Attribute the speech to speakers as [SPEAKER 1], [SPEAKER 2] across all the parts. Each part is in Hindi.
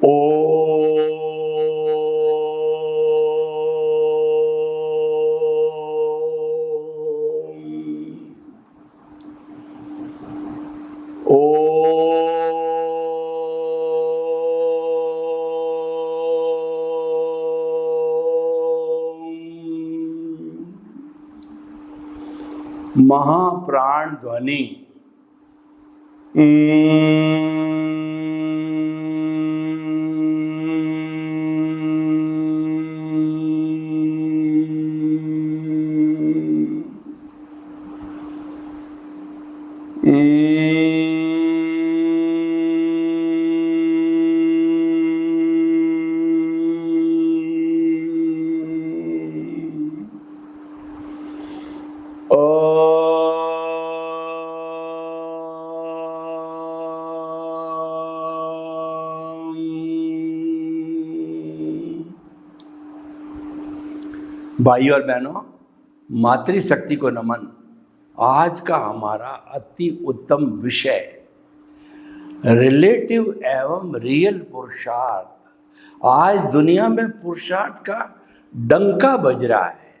[SPEAKER 1] ओम महाप्राण ध्वनि भाइयों और बहनों, मातृशक्ति को नमन। आज का हमारा अति उत्तम विषय रिलेटिव एवं रियल पुरुषार्थ। आज दुनिया में पुरुषार्थ का डंका बज रहा है।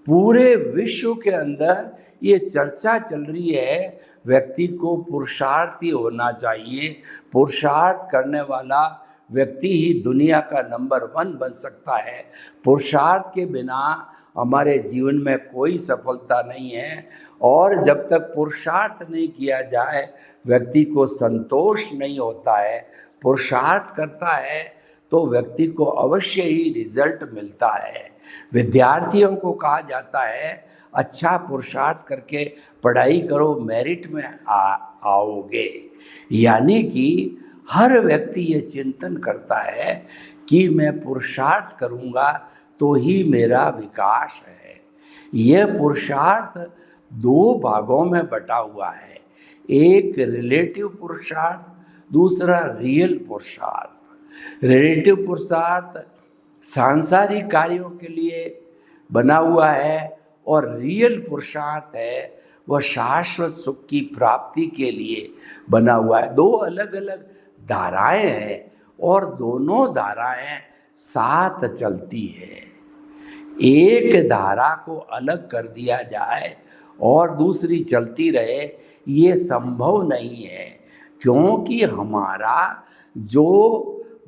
[SPEAKER 1] पूरे विश्व के अंदर ये चर्चा चल रही है, व्यक्ति को पुरुषार्थी होना चाहिए। पुरुषार्थ करने वाला व्यक्ति ही दुनिया का नंबर 1 बन सकता है। पुरुषार्थ के बिना हमारे जीवन में कोई सफलता नहीं है, और जब तक पुरुषार्थ नहीं किया जाए व्यक्ति को संतोष नहीं होता है। पुरुषार्थ करता है तो व्यक्ति को अवश्य ही रिजल्ट मिलता है। विद्यार्थियों को कहा जाता है अच्छा पुरुषार्थ करके पढ़ाई करो, मेरिट में आओगे। यानी कि हर व्यक्ति ये चिंतन करता है कि मैं पुरुषार्थ करूँगा तो ही मेरा विकास है। यह पुरुषार्थ 2 भागों में बटा हुआ है, एक रिलेटिव पुरुषार्थ, दूसरा रियल पुरुषार्थ। रिलेटिव पुरुषार्थ सांसारिक कार्यों के लिए बना हुआ है, और रियल पुरुषार्थ है वह शाश्वत सुख की प्राप्ति के लिए बना हुआ है। 2 अलग अलग धाराएं हैं, और दोनों धाराएं साथ चलती है। एक धारा को अलग कर दिया जाए और दूसरी चलती रहे, ये संभव नहीं है, क्योंकि हमारा जो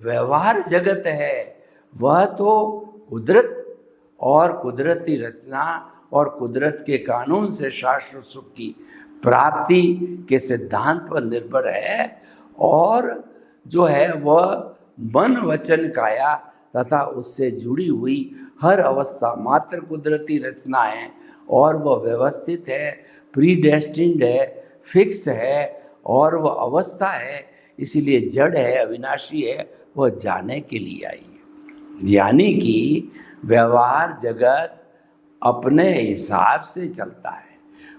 [SPEAKER 1] व्यवहार जगत है वह तो कुदरत और कुदरती रचना और कुदरत के कानून से शाश्वत सुख की प्राप्ति के सिद्धांत पर निर्भर है, और जो है वह मन वचन काया तथा उससे जुड़ी हुई हर अवस्था मात्र कुदरती रचना है, और वह व्यवस्थित है, प्रीडेस्टिन्ड है, फिक्स है, और वह अवस्था है, इसीलिए जड़ है, अविनाशी है, वह जाने के लिए आई है। यानी कि व्यवहार जगत अपने हिसाब से चलता है,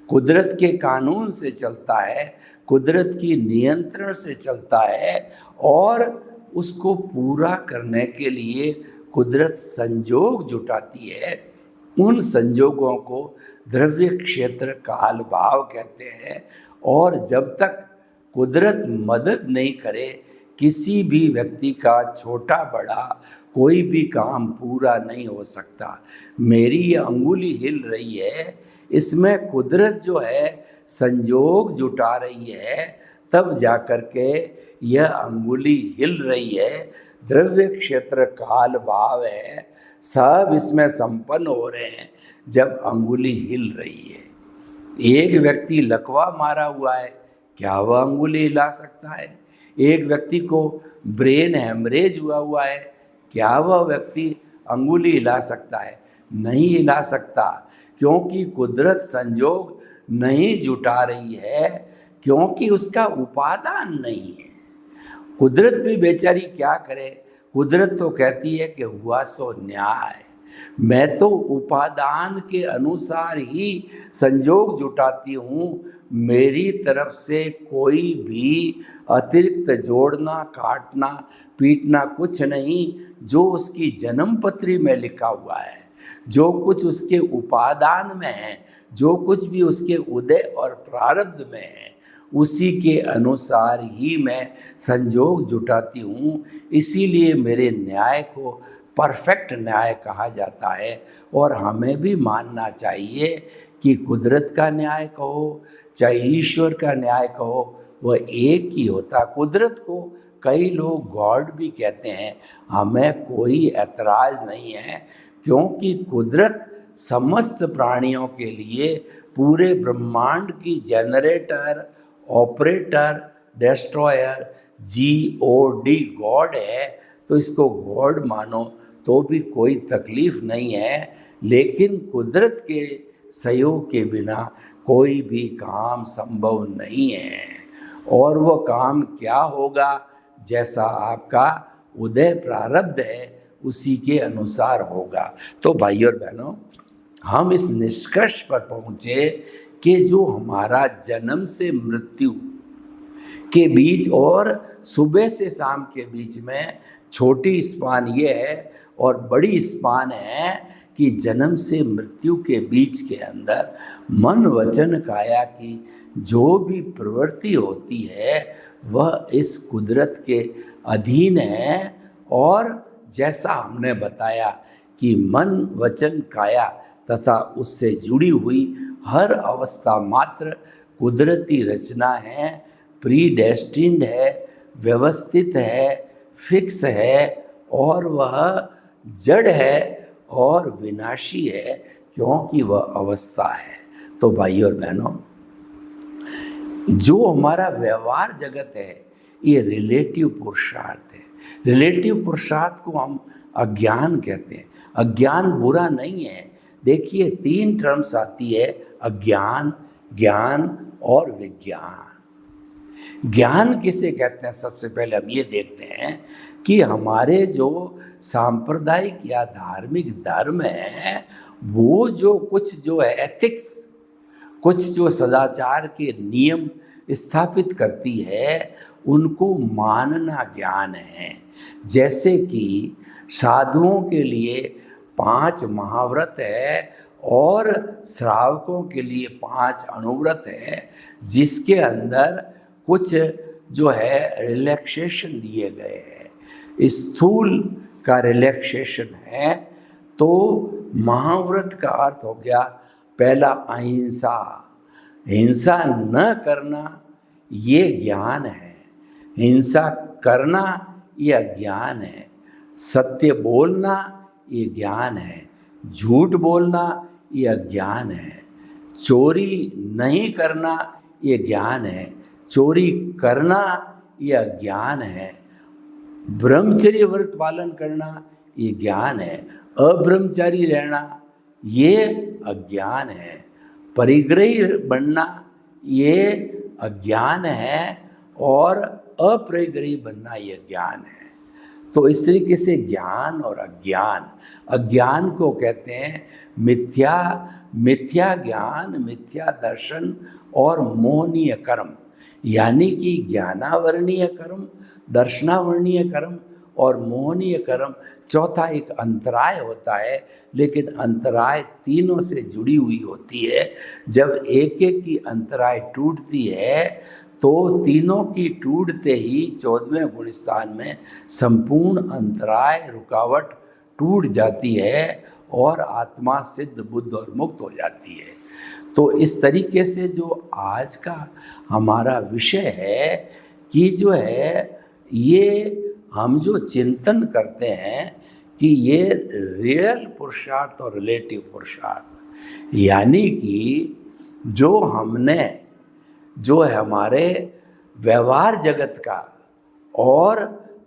[SPEAKER 1] कुदरत के कानून से चलता है, कुदरत की नियंत्रण से चलता है, और उसको पूरा करने के लिए कुदरत संजोग जुटाती है। उन संजोगों को द्रव्य क्षेत्र काल भाव कहते हैं, और जब तक कुदरत मदद नहीं करे किसी भी व्यक्ति का छोटा बड़ा कोई भी काम पूरा नहीं हो सकता। मेरी ये अंगुली हिल रही है, इसमें कुदरत जो है संजोग जुटा रही है, तब जाकर के यह अंगुली हिल रही है। द्रव्य क्षेत्र काल भाव है, सब इसमें संपन्न हो रहे हैं जब अंगुली हिल रही है। एक व्यक्ति लकवा मारा हुआ है, क्या वह अंगुली हिला सकता है? एक व्यक्ति को ब्रेन हेमरेज हुआ है, क्या वह व्यक्ति अंगुली हिला सकता है? नहीं हिला सकता, क्योंकि कुदरत संजोग नहीं जुटा रही है, क्योंकि उसका उपादान नहीं है। कुदरत भी बेचारी क्या करे? कुदरत तो कहती है कि हुआ सो न्याय, मैं तो उपादान के अनुसार ही संजोग जुटाती हूँ, मेरी तरफ से कोई भी अतिरिक्त जोड़ना काटना पीटना कुछ नहीं। जो उसकी जन्म पत्री में लिखा हुआ है, जो कुछ उसके उपादान में है, जो कुछ भी उसके उदय और प्रारब्ध में है, उसी के अनुसार ही मैं संजोग जुटाती हूँ। इसीलिए मेरे न्याय को परफेक्ट न्याय कहा जाता है। और हमें भी मानना चाहिए कि कुदरत का न्याय कहो चाहे ईश्वर का न्याय कहो, वह एक ही होता। कुदरत को कई लोग गॉड भी कहते हैं, हमें कोई ऐतराज़ नहीं है, क्योंकि कुदरत समस्त प्राणियों के लिए पूरे ब्रह्मांड की generator, operator, destroyer, GOD God है। तो इसको गॉड मानो तो भी कोई तकलीफ नहीं है, लेकिन कुदरत के सहयोग के बिना कोई भी काम संभव नहीं है। और वो काम क्या होगा, जैसा आपका उदय प्रारब्ध है उसी के अनुसार होगा। तो भाइयों और बहनों, हम इस निष्कर्ष पर पहुँचे कि जो हमारा जन्म से मृत्यु के बीच और सुबह से शाम के बीच में छोटी स्पान ये है और बड़ी स्पान है कि जन्म से मृत्यु के बीच के अंदर मन वचन काया की जो भी प्रवृत्ति होती है वह इस कुदरत के अधीन है। और जैसा हमने बताया कि मन वचन काया तथा उससे जुड़ी हुई हर अवस्था मात्र कुदरती रचना है, प्रीडेस्टिन्ड है, व्यवस्थित है, फिक्स है और वह जड़ है और विनाशी है, क्योंकि वह अवस्था है। तो भाइयों और बहनों, जो हमारा व्यवहार जगत है ये रिलेटिव पुरुषार्थ है। रिलेटिव पुरुषार्थ को हम अज्ञान कहते हैं। अज्ञान बुरा नहीं है। देखिए 3 टर्म्स आती है, अज्ञान, ज्ञान और विज्ञान। ज्ञान किसे कहते हैं, सबसे पहले हम ये देखते हैं कि हमारे जो सांप्रदायिक या धार्मिक धर्म है वो जो कुछ जो है एथिक्स, कुछ जो सदाचार के नियम स्थापित करती है उनको मानना ज्ञान है। जैसे कि साधुओं के लिए 5 महाव्रत है और श्रावकों के लिए 5 अनुव्रत है, जिसके अंदर कुछ जो है रिलैक्सेशन दिए गए हैं। स्थूल का रिलैक्सेशन है। तो महाव्रत का अर्थ हो गया पहला अहिंसा, हिंसा न करना ये ज्ञान है, हिंसा करना ये अज्ञान है, सत्य बोलना ये ज्ञान है, झूठ बोलना ये अज्ञान है, चोरी नहीं करना ये ज्ञान है, चोरी करना ये अज्ञान है, ब्रह्मचर्य व्रत पालन करना ये ज्ञान है, अब्रह्मचारी रहना ये अज्ञान है, परिग्रही बनना ये अज्ञान है और अपरिग्रही बनना ये ज्ञान है। तो इस तरीके से ज्ञान और अज्ञान, अज्ञान को कहते हैं मिथ्या, मिथ्या ज्ञान, मिथ्या दर्शन और मोहनीय कर्म। यानी कि ज्ञानावर्णीय कर्म, दर्शनावर्णीय कर्म और मोहनीय कर्म। चौथा एक अंतराय होता है, लेकिन अंतराय तीनों से जुड़ी हुई होती है। जब एक एक की अंतराय टूटती है तो तीनों की टूटते ही 14वें गुणस्थान में संपूर्ण अंतराय रुकावट टूट जाती है और आत्मा सिद्ध, बुद्ध और मुक्त हो जाती है। तो इस तरीके से जो आज का हमारा विषय है कि जो है ये हम जो चिंतन करते हैं कि ये रियल पुरुषार्थ और रिलेटिव पुरुषार्थ, यानी कि जो हमने जो है हमारे व्यवहार जगत का और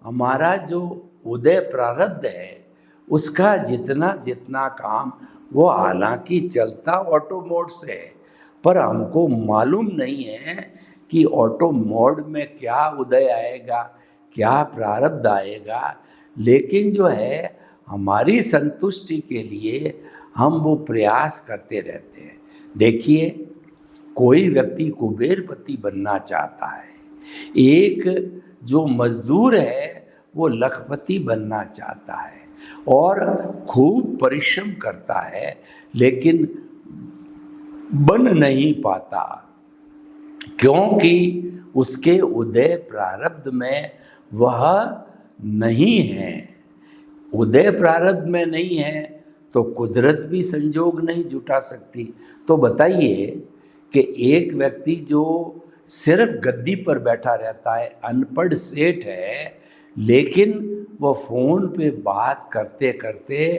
[SPEAKER 1] हमारा जो उदय प्रारब्ध है उसका जितना जितना काम वो हालांकि चलता ऑटो मोड से है, पर हमको मालूम नहीं है कि ऑटो मोड में क्या उदय आएगा, क्या प्रारब्ध आएगा। लेकिन जो है हमारी संतुष्टि के लिए हम वो प्रयास करते रहते हैं। देखिए कोई व्यक्ति कुबेरपति बनना चाहता है, एक जो मजदूर है वो लखपति बनना चाहता है और खूब परिश्रम करता है लेकिन बन नहीं पाता। क्योंकि उसके उदय प्रारब्ध में वह नहीं है। उदय प्रारब्ध में नहीं है तो कुदरत भी संजोग नहीं जुटा सकती। तो बताइए कि एक व्यक्ति जो सिर्फ गद्दी पर बैठा रहता है, अनपढ़ सेठ है, लेकिन वो फोन पे बात करते करते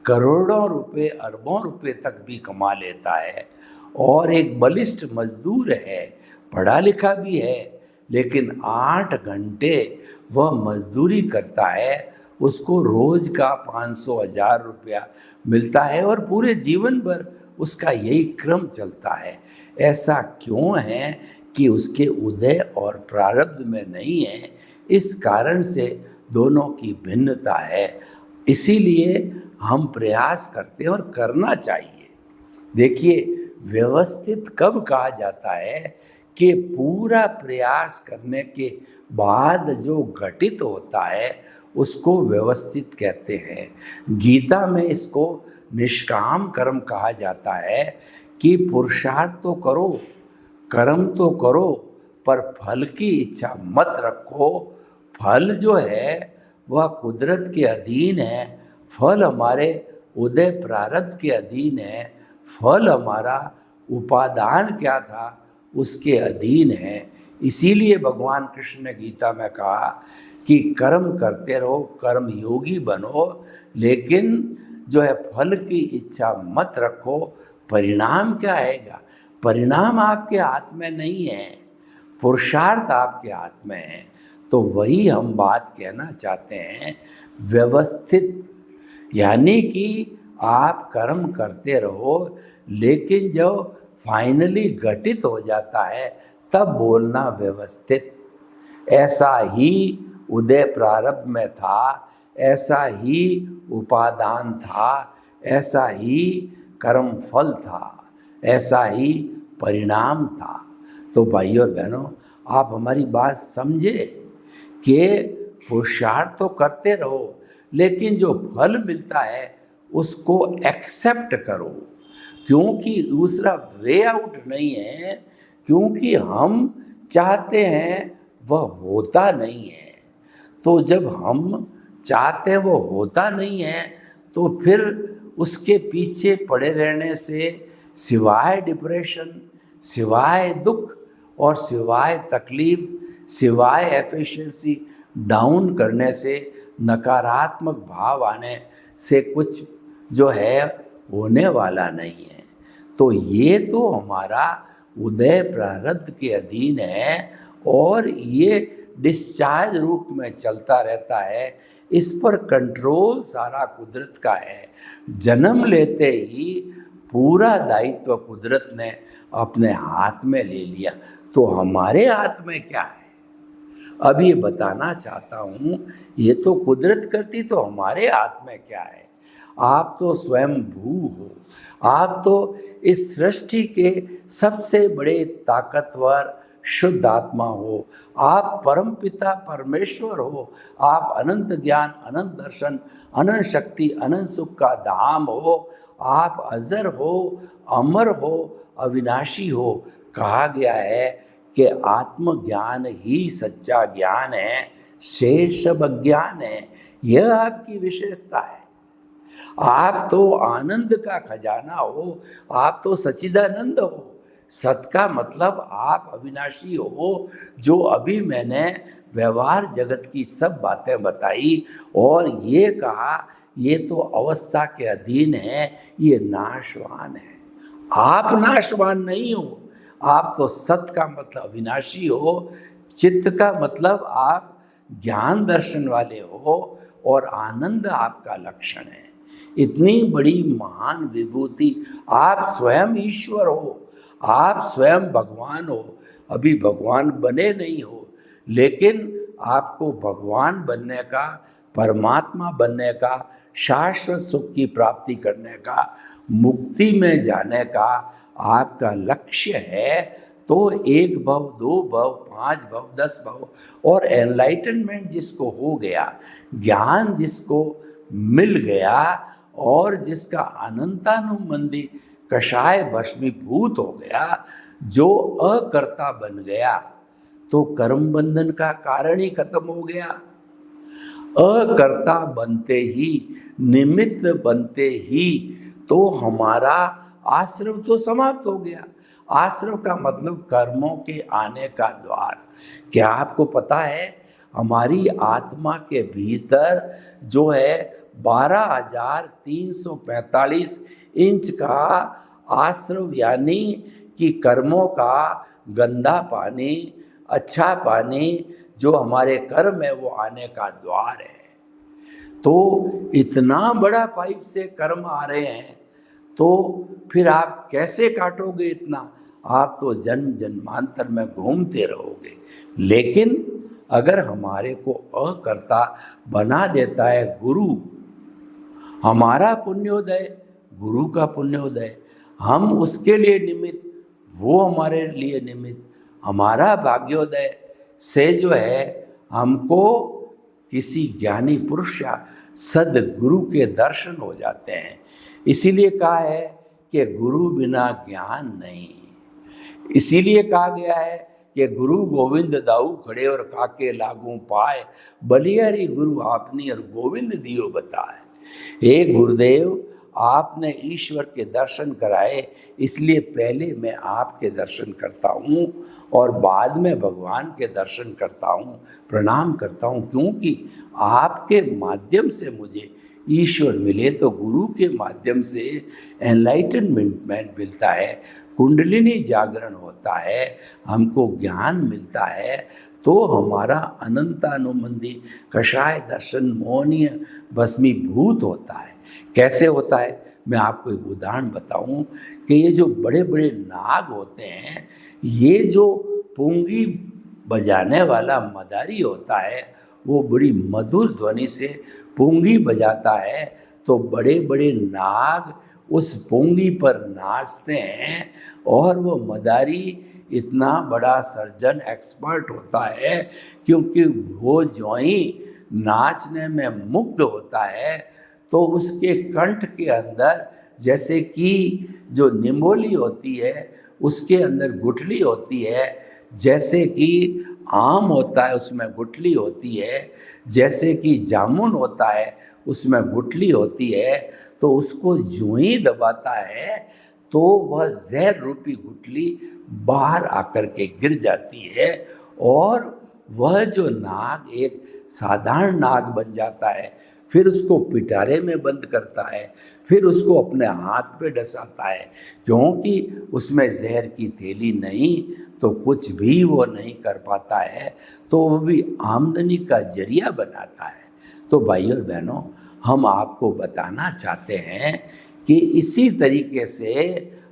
[SPEAKER 1] करोड़ों रुपए, अरबों रुपए तक भी कमा लेता है। और एक बलिष्ठ मजदूर है, पढ़ा लिखा भी है, लेकिन 8 घंटे वह मजदूरी करता है, उसको रोज का 500-1000 रुपया मिलता है और पूरे जीवन भर उसका यही क्रम चलता है। ऐसा क्यों है कि उसके उदय और प्रारब्ध में नहीं है। इस कारण से दोनों की भिन्नता है। इसीलिए हम प्रयास करते हैं और करना चाहिए। देखिए, व्यवस्थित कब कहा जाता है कि पूरा प्रयास करने के बाद जो घटित होता है उसको व्यवस्थित कहते हैं। गीता में इसको निष्काम कर्म कहा जाता है कि पुरुषार्थ तो करो, कर्म तो करो, पर फल की इच्छा मत रखो। फल जो है वह कुदरत के अधीन है, फल हमारे उदय प्रारब्ध के अधीन है, फल हमारा उपादान क्या था उसके अधीन है। इसीलिए भगवान कृष्ण ने गीता में कहा कि कर्म करते रहो, कर्म योगी बनो, लेकिन जो है फल की इच्छा मत रखो। परिणाम क्या आएगा? परिणाम आपके हाथ में नहीं है, पुरुषार्थ आपके हाथ में है। तो वही हम बात कहना चाहते हैं, व्यवस्थित, यानी कि आप कर्म करते रहो, लेकिन जब फाइनली घटित हो जाता है तब बोलना व्यवस्थित। ऐसा ही उदय प्रारब्ध में था, ऐसा ही उपादान था, ऐसा ही कर्म फल था, ऐसा ही परिणाम था। तो भाइयों और बहनों, आप हमारी बात समझे कि पुरुषार्थ तो करते रहो, लेकिन जो फल मिलता है उसको एक्सेप्ट करो, क्योंकि दूसरा वे आउट नहीं है। क्योंकि हम चाहते हैं वह होता नहीं है। तो जब हम चाहते हैं वो होता नहीं है, तो फिर उसके पीछे पड़े रहने से सिवाय डिप्रेशन, सिवाय दुख और सिवाय तकलीफ, सिवाय एफिशिएंसी डाउन करने से, नकारात्मक भाव आने से कुछ जो है होने वाला नहीं है। तो ये तो हमारा उदय प्रारब्ध के अधीन है और ये डिस्चार्ज रूप में चलता रहता है। इस पर कंट्रोल सारा कुदरत का है। जन्म लेते ही पूरा दायित्व कुदरत ने अपने हाथ में ले लिया। तो हमारे हाथ में क्या है? अब ये बताना चाहता हूँ, ये तो कुदरत करती, तो हमारे हाथ में क्या है? आप तो स्वयं भू हो, आप तो इस सृष्टि के सबसे बड़े ताकतवर शुद्ध आत्मा हो, आप परम पिता परमेश्वर हो, आप अनंत ज्ञान, अनंत दर्शन, अनंत शक्ति, अनंत सुख का धाम हो, आप अजर हो, अमर हो, अविनाशी हो। कहा गया है कि आत्मज्ञान ही सच्चा ज्ञान है, शेष सब अज्ञान है। यह आपकी विशेषता है। आप तो आनंद का खजाना हो, आप तो सच्चिदानंद हो। सत का मतलब आप अविनाशी हो। जो अभी मैंने व्यवहार जगत की सब बातें बताई और ये कहा ये तो अवस्था के अधीन है, ये नाशवान है। आप नाशवान नहीं हो। आप तो सत का मतलब अविनाशी हो, चित्त का मतलब आप ज्ञान दर्शन वाले हो और आनंद आपका लक्षण है। इतनी बड़ी महान विभूति, आप स्वयं ईश्वर हो, आप स्वयं भगवान हो। अभी भगवान बने नहीं हो, लेकिन आपको भगवान बनने का, परमात्मा बनने का, शाश्वत सुख की प्राप्ति करने का, मुक्ति में जाने का आपका लक्ष्य है। तो 1 भव, 2 भव, 5 भव, 10 भव और एनलाइटनमेंट जिसको हो गया, ज्ञान जिसको मिल गया और जिसका अनंतानुबंधी कषाय भस्मीभूत हो गया, जो अकर्ता बन गया तो कर्म बंधन का कारण ही खत्म हो गया। अकर्ता बनते ही, निमित्त बनते ही तो हमारा आश्रम तो समाप्त हो गया। आश्रम का मतलब कर्मों के आने का द्वार। क्या आपको पता है हमारी आत्मा के भीतर जो है 12,345 इंच का आश्रम, यानी कि कर्मों का गंदा पानी, अच्छा पानी जो हमारे कर्म है वो आने का द्वार है। तो इतना बड़ा पाइप से कर्म आ रहे हैं तो फिर आप कैसे काटोगे इतना? आप तो जन्म जन्मांतर में घूमते रहोगे। लेकिन अगर हमारे को अकर्ता बना देता है गुरु, हमारा पुण्योदय, गुरु का पुण्योदय, हम उसके लिए निमित्त, वो हमारे लिए निमित्त, हमारा भाग्योदय से जो है हमको किसी ज्ञानी पुरुष या सदगुरु के दर्शन हो जाते हैं। इसीलिए कहा है कि गुरु बिना ज्ञान नहीं। इसीलिए कहा गया है कि गुरु गोविंद दाऊ खड़े और काके लागू पाए, बलिहारी गुरु आपनी और गोविंद दियो बताए। हे गुरुदेव, आपने ईश्वर के दर्शन कराए, इसलिए पहले मैं आपके दर्शन करता हूँ और बाद में भगवान के दर्शन करता हूँ, प्रणाम करता हूँ, क्योंकि आपके माध्यम से मुझे ईश्वर मिले तो गुरु के माध्यम से एनलाइटनमेंट मिलता है, कुंडलिनी जागरण होता है, हमको ज्ञान मिलता है, तो हमारा अनंतानुबंधी कषाय दर्शन मोहनीय भस्मीभूत होता है। कैसे होता है? मैं आपको एक उदाहरण बताऊं कि ये जो बड़े बड़े नाग होते हैं, ये जो पुंगी बजाने वाला मदारी होता है, वो बड़ी मधुर ध्वनि से पुंगी बजाता है, तो बड़े बड़े नाग उस पुंगी पर नाचते हैं और वो मदारी इतना बड़ा सर्जन एक्सपर्ट होता है, क्योंकि वो जो ही नाचने में मुग्ध होता है तो उसके कंठ के अंदर, जैसे कि जो निमोली होती है उसके अंदर गुठली होती है, जैसे कि आम होता है उसमें गुठली होती है, जैसे कि जामुन होता है उसमें गुठली होती है, तो उसको यूं ही दबाता है तो वह जहर रूपी गुठली बाहर आकर के गिर जाती है और वह जो नाग एक साधारण नाग बन जाता है। फिर उसको पिटारे में बंद करता है, फिर उसको अपने हाथ पे डसाता है, क्योंकि उसमें जहर की थैली नहीं तो कुछ भी वो नहीं कर पाता है, तो वो भी आमदनी का जरिया बनाता है। तो भाई और बहनों, हम आपको बताना चाहते हैं कि इसी तरीके से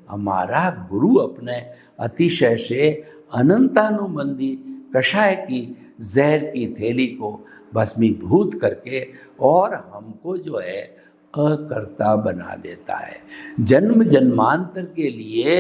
[SPEAKER 1] हमारा गुरु अपने अतिशय से अनंतानुबंधी कषाय की जहर की थैली को भस्मीभूत करके और हमको जो है अकर्ता बना देता है। जन्म जन्मांतर के लिए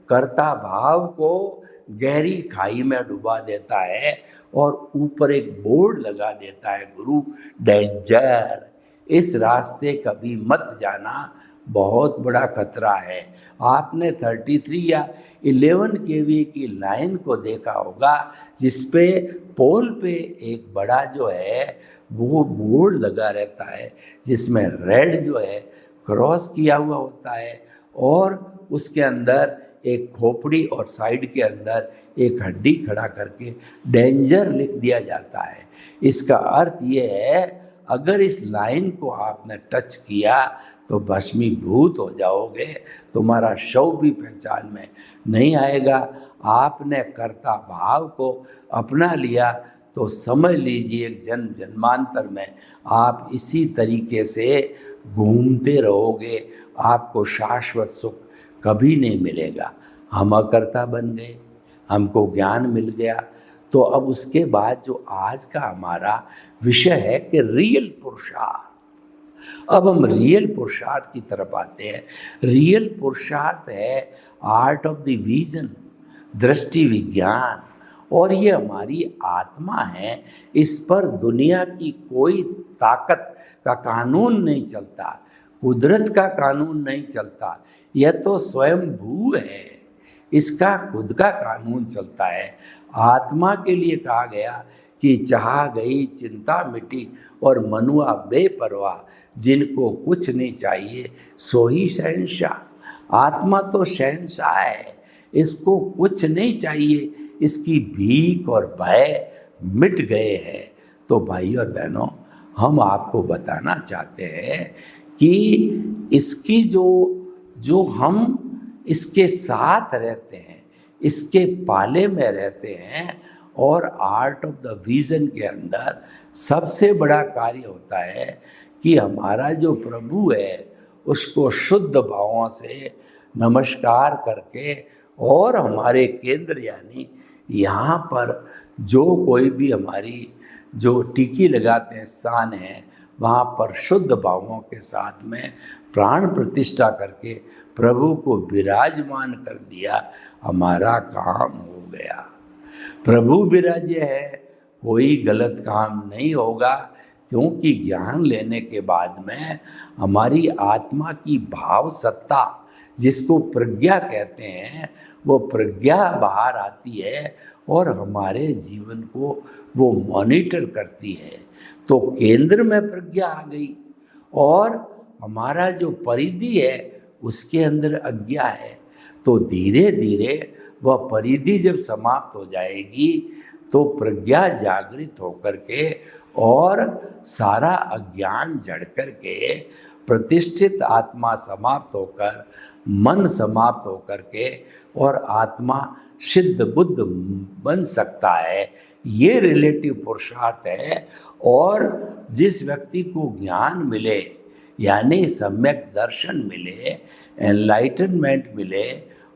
[SPEAKER 1] कर्ता भाव को गहरी खाई में डुबा देता है और ऊपर एक बोर्ड लगा देता है, गुरु डेंजर, इस रास्ते कभी मत जाना, बहुत बड़ा खतरा है। आपने 33 या 11 केवी की लाइन को देखा होगा, जिसपे पोल पे एक बड़ा जो है वो बोर्ड लगा रहता है, जिसमें रेड जो है क्रॉस किया हुआ होता है और उसके अंदर एक खोपड़ी और साइड के अंदर एक हड्डी खड़ा करके डेंजर लिख दिया जाता है। इसका अर्थ ये है, अगर इस लाइन को आपने टच किया तो भस्मीभूत हो जाओगे, तुम्हारा शव भी पहचान में नहीं आएगा। आपने कर्ता भाव को अपना लिया तो समझ लीजिए जन्म जन्मांतर में आप इसी तरीके से घूमते रहोगे, आपको शाश्वत सुख कभी नहीं मिलेगा। हम अकर्ता बन गए, हमको ज्ञान मिल गया, तो अब उसके बाद जो आज का हमारा विषय है कि रियल पुरुषार्थ। अब हम रियल पुरुषार्थ की तरफ आते हैं। रियल पुरुषार्थ है आर्ट ऑफ द विजन, दृष्टि विज्ञान, और ये हमारी आत्मा है। इस पर दुनिया की कोई ताकत का कानून नहीं चलता, कुदरत का कानून नहीं चलता, यह तो स्वयं भू है। इसका खुद का कानून चलता है। आत्मा के लिए कहा गया कि चाह गई चिंता मिटी और मनुआ बेपरवाह, जिनको कुछ नहीं चाहिए सो ही शहंशाह। आत्मा तो शहंशाह है, इसको कुछ नहीं चाहिए, इसकी भीख और भय मिट गए हैं। तो भाई और बहनों, हम आपको बताना चाहते हैं कि इसकी जो हम इसके साथ रहते हैं, इसके पाले में रहते हैं, और आर्ट ऑफ द विजन के अंदर सबसे बड़ा कार्य होता है कि हमारा जो प्रभु है उसको शुद्ध भावों से नमस्कार करके, और हमारे केंद्र यानी यहाँ पर जो कोई भी हमारी जो टिकी लगाते हैं स्थान है, वहाँ पर शुद्ध भावों के साथ में प्राण प्रतिष्ठा करके प्रभु को विराजमान कर दिया, हमारा काम हो गया। प्रभु विराजे है, कोई गलत काम नहीं होगा, क्योंकि ज्ञान लेने के बाद में हमारी आत्मा की भाव सत्ता, जिसको प्रज्ञा कहते हैं, वो प्रज्ञा बाहर आती है और हमारे जीवन को वो मॉनिटर करती है। तो केंद्र में प्रज्ञा आ गई और हमारा जो परिधि है उसके अंदर अज्ञा है। तो धीरे धीरे वह परिधि जब समाप्त हो जाएगी तो प्रज्ञा जागृत होकर के और सारा अज्ञान जड़ कर के प्रतिष्ठित आत्मा समाप्त होकर, मन समाप्त होकर के, और आत्मा सिद्ध बुद्ध बन सकता है। ये रिलेटिव पुरुषार्थ है। और जिस व्यक्ति को ज्ञान मिले, यानी सम्यक दर्शन मिले, एनलाइटनमेंट मिले,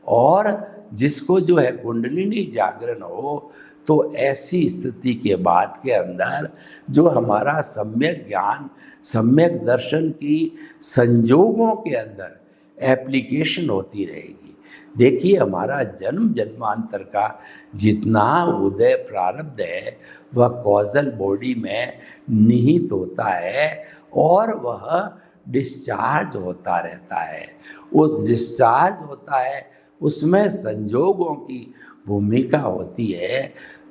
[SPEAKER 1] और जिसको जो है कुंडलिनी जागरण हो, तो ऐसी स्थिति के बाद के अंदर जो हमारा सम्यक ज्ञान, सम्यक दर्शन की संजोगों के अंदर एप्लीकेशन होती रहेगी। देखिए, हमारा जन्म जन्मांतर का जितना उदय प्रारब्ध है वह कॉजल बॉडी में निहित होता है और वह डिस्चार्ज होता रहता है। उस डिस्चार्ज होता है, उसमें संजोगों की भूमिका होती है।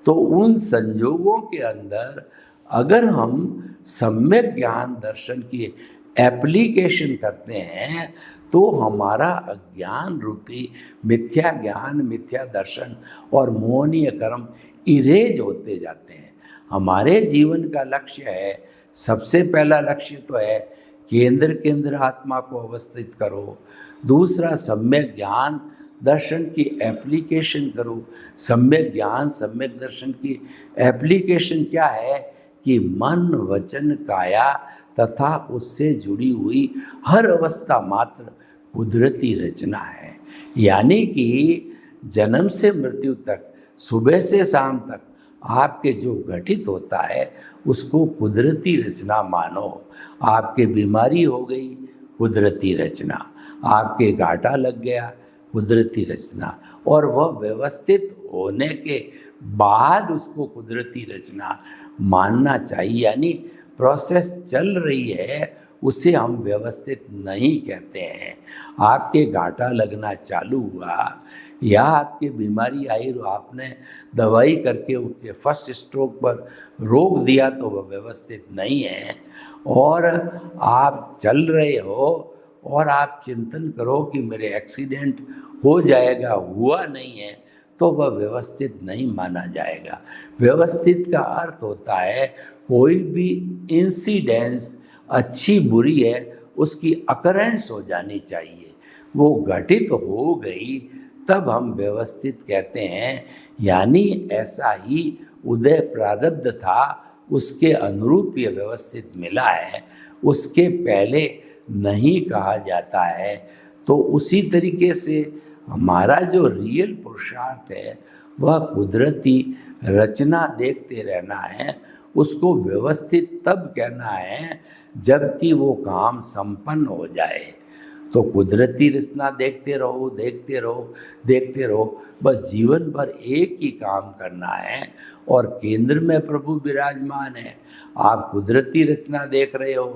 [SPEAKER 1] तो उन संजोगों के अंदर अगर हम सम्यक ज्ञान दर्शन की एप्लीकेशन करते हैं तो हमारा अज्ञान रूपी मिथ्या ज्ञान, मिथ्या दर्शन और मोहनीय कर्म इरेज होते जाते हैं। हमारे जीवन का लक्ष्य है, सबसे पहला लक्ष्य तो है केंद्र के अंदर आत्मा को अवस्थित करो। दूसरा, सम्यक ज्ञान दर्शन की एप्लीकेशन करो। सम्यक ज्ञान, सम्यक दर्शन की एप्लीकेशन क्या है कि मन, वचन, काया तथा उससे जुड़ी हुई हर अवस्था मात्र कुदरती रचना है। यानी कि जन्म से मृत्यु तक, सुबह से शाम तक आपके जो घटित होता है उसको कुदरती रचना मानो। आपके बीमारी हो गई, कुदरती रचना। आपके घाटा लग गया, कुदरती रचना। और वह व्यवस्थित होने के बाद उसको कुदरती रचना मानना चाहिए। यानी प्रोसेस चल रही है, उसे हम व्यवस्थित नहीं कहते हैं। आपके घाटा लगना चालू हुआ या आपकी बीमारी आई और आपने दवाई करके उसके फर्स्ट स्ट्रोक पर रोक दिया तो वह व्यवस्थित नहीं है। और आप चल रहे हो और आप चिंतन करो कि मेरे एक्सीडेंट हो जाएगा, हुआ नहीं है, तो वह व्यवस्थित नहीं माना जाएगा। व्यवस्थित का अर्थ होता है कोई भी इंसिडेंस अच्छी बुरी है उसकी अकरेंस हो जानी चाहिए, वो घटित हो गई तब हम व्यवस्थित कहते हैं। यानी ऐसा ही उदय प्रारब्ध था, उसके अनुरूप ये व्यवस्थित मिला है, उसके पहले नहीं कहा जाता है। तो उसी तरीके से हमारा जो रियल पुरुषार्थ है वह कुदरती रचना देखते रहना है। उसको व्यवस्थित तब कहना है जबकि वो काम संपन्न हो जाए। तो कुदरती रचना देखते रहो, देखते रहो, देखते रहो, बस जीवन भर एक ही काम करना है और केंद्र में प्रभु विराजमान है। आप कुदरती रचना देख रहे हो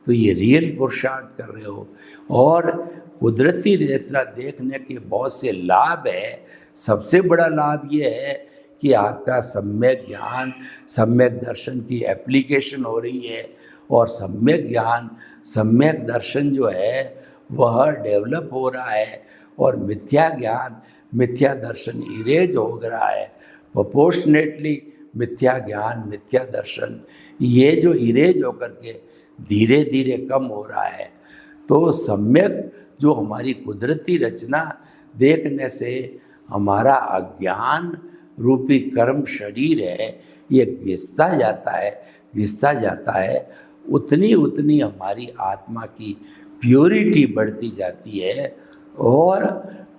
[SPEAKER 1] तो ये रियल पुरुषार्थ कर रहे हो। और कुदरती रचना देखने के बहुत से लाभ है। सबसे बड़ा लाभ ये है कि आपका सम्यक ज्ञान, सम्यक दर्शन की एप्लीकेशन हो रही है, और सम्यक ज्ञान, सम्यक दर्शन जो है वह डेवलप हो रहा है, और मिथ्या ज्ञान, मिथ्या दर्शन इरेज हो रहा है। प्रोपोर्शनेटली मिथ्या ज्ञान, मिथ्या दर्शन ये जो इरेज होकर के धीरे धीरे कम हो रहा है। तो सम्यक जो हमारी कुदरती रचना देखने से हमारा अज्ञान रूपी कर्म शरीर है ये घिसता जाता है, उतनी उतनी हमारी आत्मा की प्योरिटी बढ़ती जाती है। और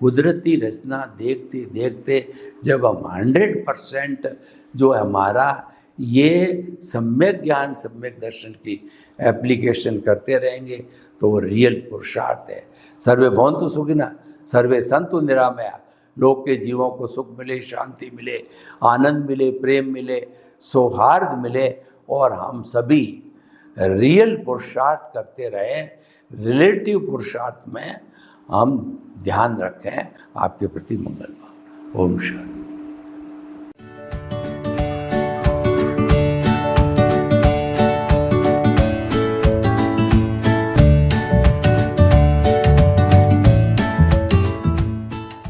[SPEAKER 1] कुदरती रचना देखते देखते जब हम 100% जो हमारा ये सम्यक ज्ञान, सम्यक दर्शन की एप्लीकेशन करते रहेंगे तो वो रियल पुरुषार्थ है। सर्वे भवन्तु सुखिनः, सर्वे सन्तु निरामया। लोक के जीवों को सुख मिले, शांति मिले, आनंद मिले, प्रेम मिले, सौहार्द मिले, और हम सभी रियल पुरुषार्थ करते रहें। रिलेटिव पुरुषार्थ में हम ध्यान रखें। आपके प्रति मंगल। ओम शांति।